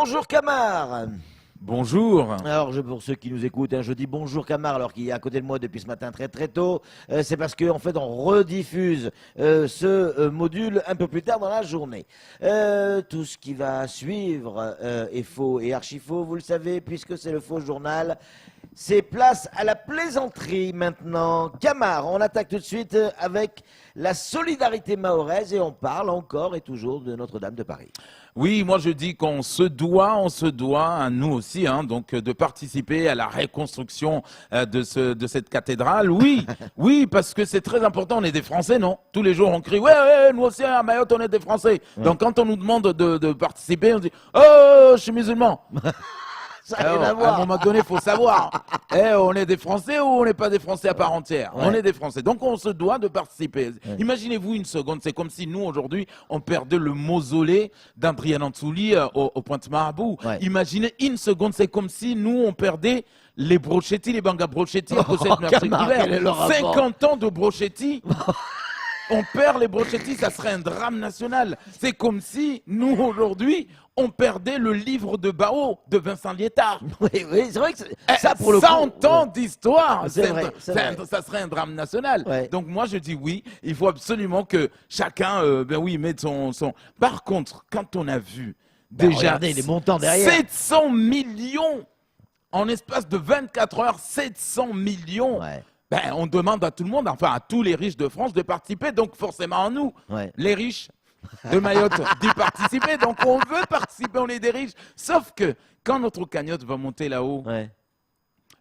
Bonjour Camar. Bonjour. Alors, pour ceux qui nous écoutent, je dis bonjour Camar, alors qu'il est à côté de moi depuis ce matin très très tôt. C'est parce qu'en fait, on rediffuse ce module un peu plus tard dans la journée. Tout ce qui va suivre est faux et archi faux, vous le savez, puisque c'est le faux journal. C'est place à la plaisanterie maintenant. Camar, on attaque tout de suite avec la solidarité mahoraise et on parle encore et toujours de Notre-Dame de Paris. Oui, moi je dis qu'on se doit, à nous aussi, donc de participer à la reconstruction de cette cathédrale. Oui, oui, parce que c'est très important. On est des Français, non? Tous les jours on crie, ouais, nous aussi à Mayotte on est des Français. Ouais. Donc quand on nous demande de participer, on dit, oh, je suis musulman. Alors, à un moment donné, il faut savoir, on est des Français ou on n'est pas des Français à part entière? Ouais. On est des Français, donc on se doit de participer. Ouais. Imaginez-vous une seconde, c'est comme si nous, aujourd'hui, on perdait le mausolée d'Adrien Antouli au Pointe-Marabout. Ouais. Imaginez une seconde, c'est comme si nous, on perdait les brochetti, les bangas brochetti à cette meurtrière. 50 ans de brochetti. On perd les brochetti, ça serait un drame national. C'est comme si, nous, aujourd'hui, on perdait le livre de Bao de Vincent Liétard. Oui, c'est vrai que ça, pour le 100 ans d'histoire, ça serait un drame national. Ouais. Donc moi, je dis oui, il faut absolument que chacun mette son... Par contre, quand on a vu déjà regardez les montants derrière. 700 millions, en espace de 24 heures, 700 millions. Ouais. On demande à tout le monde, enfin à tous les riches de France de participer, donc forcément à nous, les riches de Mayotte, d'y participer. Donc on veut participer, on est des riches. Sauf que quand notre cagnotte va monter là-haut,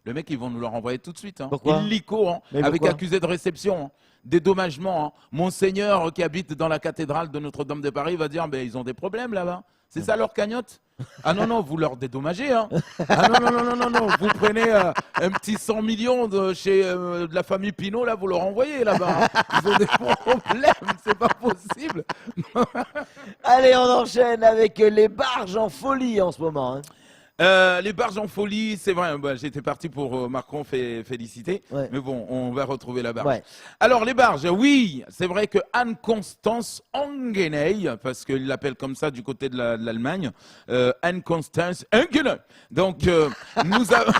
le mec, ils vont nous le renvoyer tout de suite. Pourquoi? Illico, avec accusé de réception, dédommagement. Monseigneur qui habite dans la cathédrale de Notre-Dame de Paris va dire, ils ont des problèmes là-bas. C'est ça leur cagnotte? Ah non, vous leur dédommagez. Ah non, vous prenez un petit 100 millions de la famille Pinault, là, vous leur envoyez là-bas. Ils ont des problèmes, c'est pas possible. Allez, on enchaîne avec les barges en folie en ce moment. Les barges en folie, c'est vrai, j'étais parti pour Macron féliciter, mais bon, on va retrouver la barge. Ouais. Alors, les barges, oui, c'est vrai que Anne-Constance Angeney, parce qu'il l'appelle comme ça du côté de l'Allemagne, Anne-Constance Angeney. Donc, nous avons...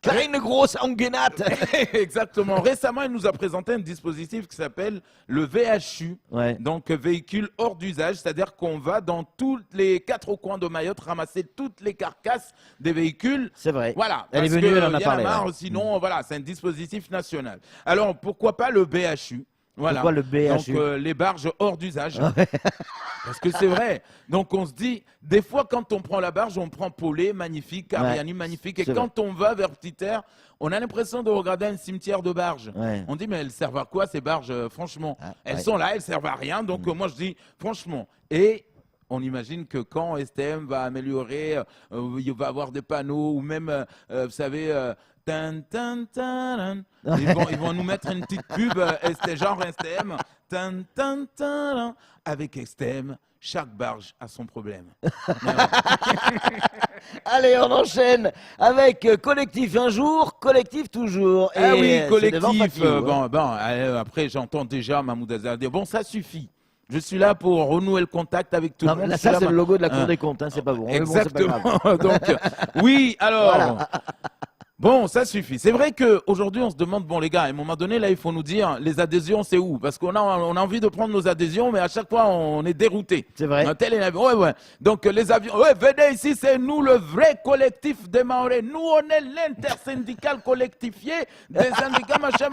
Kleine grosse Angenate. Exactement. Récemment, il nous a présenté un dispositif qui s'appelle le VHU, donc véhicule hors d'usage, c'est-à-dire qu'on va dans tous les 4 coins de Mayotte ramasser toutes les carcasses des véhicules. C'est vrai. Voilà. Elle est venue, elle en a parlé. Sinon, voilà, c'est un dispositif national. Alors, pourquoi pas le BHU? Voilà. Pourquoi le BHU? Donc, les barges hors d'usage. Parce que c'est vrai. Donc, on se dit, des fois, quand on prend la barge, on prend Paulet, magnifique, Ariani, magnifique. Et quand on va vers Petite-Terre, on a l'impression de regarder un cimetière de barges. On dit, mais elles servent à quoi, ces barges? Franchement, elles sont là, elles servent à rien. Donc, moi, je dis, franchement. Et on imagine que quand STM va améliorer, il va avoir des panneaux, ou même, vous savez... Ils vont nous mettre une petite pub genre STM. Avec STM, chaque barge a son problème. Allez, on enchaîne avec collectif un jour, collectif toujours. Ah oui, collectif. Après, j'entends déjà Mahmoud Azar dire, bon, ça suffit. Je suis là pour renouer le contact avec tout le monde. Là, ça, c'est le logo de la Cour des comptes, c'est pas bon. Exactement. Bon, pas Donc, oui, alors... Voilà. Bon, ça suffit. C'est vrai qu'aujourd'hui, on se demande, bon les gars, à un moment donné, là, il faut nous dire, les adhésions, c'est où? Parce qu'on a envie de prendre nos adhésions, mais à chaque fois, on est dérouté. C'est vrai. Ouais. Donc, les avions, venez ici, c'est nous le vrai collectif des Mahorais. Nous, on est l'intersyndical collectifié des syndicats, machin.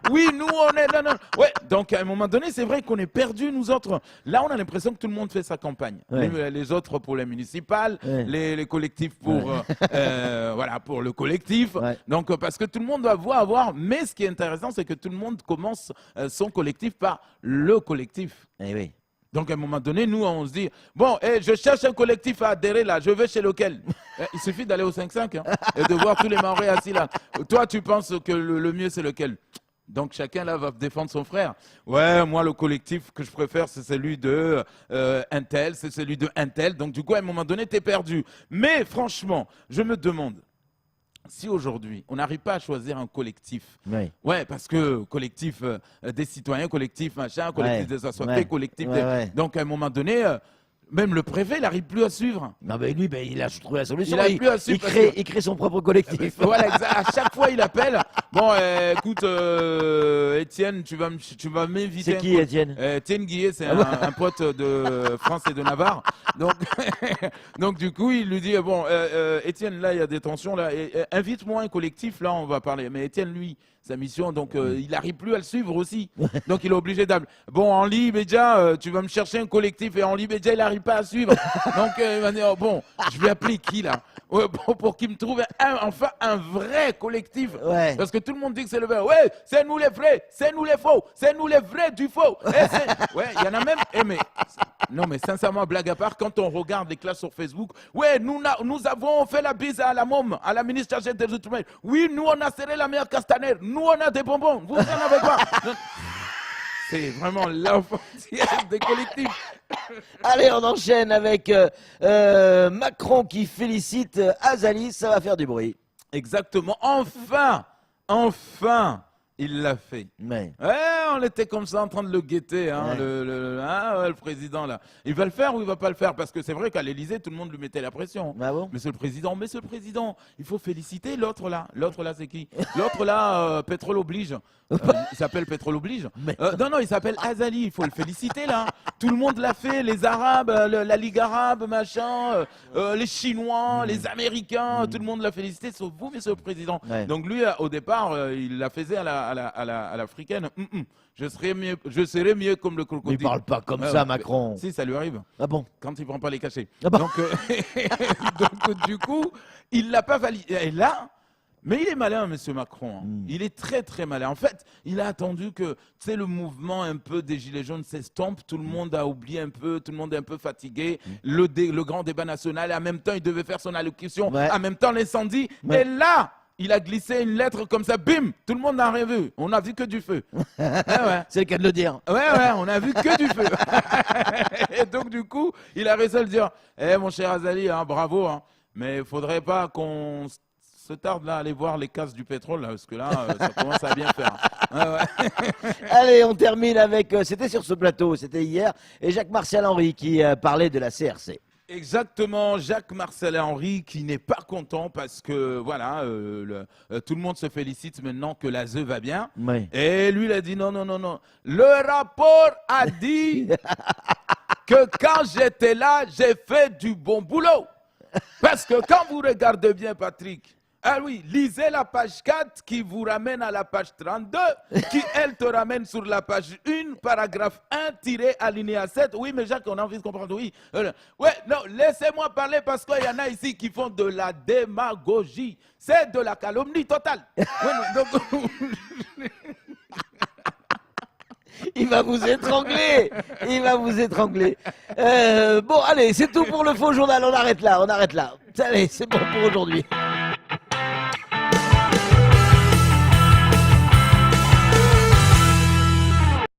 Oui, nous, on est... Non. Ouais, donc, à un moment donné, c'est vrai qu'on est perdus, nous autres. Là, on a l'impression que tout le monde fait sa campagne. Les autres pour les municipales, les collectifs pour, voilà, pour le collectif. Donc, parce que tout le monde doit avoir, mais ce qui est intéressant, c'est que tout le monde commence son collectif par le collectif. Oui. Donc, à un moment donné, nous, on se dit, bon, je cherche un collectif à adhérer là, je vais chez lequel? Il suffit d'aller au 5-5 et de voir tous les Mahorais assis là. Toi, tu penses que le mieux, c'est lequel? Donc chacun là va défendre son frère. Ouais, moi le collectif que je préfère c'est celui de Intel, c'est celui de Intel. Donc du coup à un moment donné t'es perdu. Mais franchement, je me demande, si aujourd'hui, on n'arrive pas à choisir un collectif, ouais, parce que collectif des citoyens, collectif machin, collectif des assoiffés, collectif des... Donc, à un moment donné, Même le préfet, il n'arrive plus à suivre. Non, mais lui, ben, il a trouvé la solution. Il a plus à suivre parce que- il crée son propre collectif. Voilà, à chaque fois, il appelle. Bon, écoute, Étienne, tu vas m'inviter. C'est qui, Étienne? Étienne Guillet, c'est un pote de France et de Navarre. Donc, donc du coup, il lui dit bon, Étienne, là, il y a des tensions là. Invite-moi un collectif, là, on va parler. Mais Étienne, lui, sa mission, donc il n'arrive plus à le suivre aussi. Donc il est obligé d'appeler. Bon, Henri Bédia, tu vas me chercher un collectif et Henri Bédia, il n'arrive pas à suivre. Donc il va dire bon, je vais appeler qui là? Ouais, pour qu'il me trouve enfin un vrai collectif. Ouais. Parce que tout le monde dit que c'est le vrai. Ouais, c'est nous les vrais, c'est nous les faux, c'est nous les vrais du faux. Ouais, il y en a même. Non, mais sincèrement, blague à part, quand on regarde les classes sur Facebook, ouais, nous avons fait la bise à la môme, à la ministre chargée des Outre-mer. Oui, nous, on a serré la mère Castaner. Nous, on a des bonbons. Vous en avez pas. Non. C'est vraiment l'enfantière des collectifs. Allez, on enchaîne avec Macron qui félicite Azali. Ça va faire du bruit. Exactement. Enfin, il l'a fait. Mais Ouais, on était comme ça en train de le guetter, hein, Ouais. le président là. Il va le faire ou il va pas le faire? Parce que c'est vrai qu'à l'Élysée, tout le monde lui mettait la pression. bah bon. Monsieur le président, il faut féliciter l'autre là. L'autre là, c'est qui? L'autre là, Pétrole oblige. Il s'appelle Pétrole oblige. Mais- Non, il s'appelle Azali. Il faut le féliciter là. Tout le monde l'a fait. Les Arabes, la Ligue arabe, machin, les Chinois, les Américains, tout le monde l'a félicité, sauf vous, monsieur le président. Ouais. Donc lui, au départ, il la faisait à l'africaine. Je serais mieux comme le Mais crocodile. il parle pas comme Ouais, ça, ouais. Macron. Si, ça lui arrive. Ah bon? Quand il prend pas les cachets. Ah bah. Donc, donc, du coup, il l'a pas validé. Et là, mais il est malin, monsieur Macron. Hein. Il est très, très malin. En fait, il a attendu que, tu sais, le mouvement un peu des Gilets jaunes s'estompe. Tout le monde a oublié un peu. Tout le monde est un peu fatigué. Le grand débat national. Et en même temps, il devait faire son allocution. Ouais. En même temps, l'incendie. Ouais. Et là, il a glissé une lettre comme ça. Bim! Tout le monde n'a rien vu. On n'a vu que du feu. Ouais. C'est le cas de le dire. Ouais, on a vu que du feu. Et donc, du coup, il a réussi à le dire. Mon cher Azali, hein, bravo, hein, mais il faudrait pas qu'on se tarde là à aller voir les casses du pétrole, là, parce que là, ça commence à bien faire. Ouais. Allez, on termine avec. C'était sur ce plateau, c'était hier, et Jacques-Martial Henry qui parlait de la CRC. Exactement, Jacques-Marcel Henry qui n'est pas content parce que voilà, tout le monde se félicite maintenant que l'ASE va bien. Oui. Et lui, il a dit non. Le rapport a dit que quand j'étais là, j'ai fait du bon boulot. Parce que quand vous regardez bien, Patrick, ah oui, lisez la page 4 qui vous ramène à la page 32, qui elle te ramène sur la page 1, paragraphe 1, tiré alinéa 7. Oui, mais Jacques, on a envie de comprendre, oui. Ouais, non, laissez-moi parler parce qu'il y en a ici qui font de la démagogie. C'est de la calomnie totale. Ouais, donc, Il va vous étrangler. Il va vous étrangler. Bon, allez, c'est tout pour le faux journal. On arrête là. Allez, c'est bon pour aujourd'hui.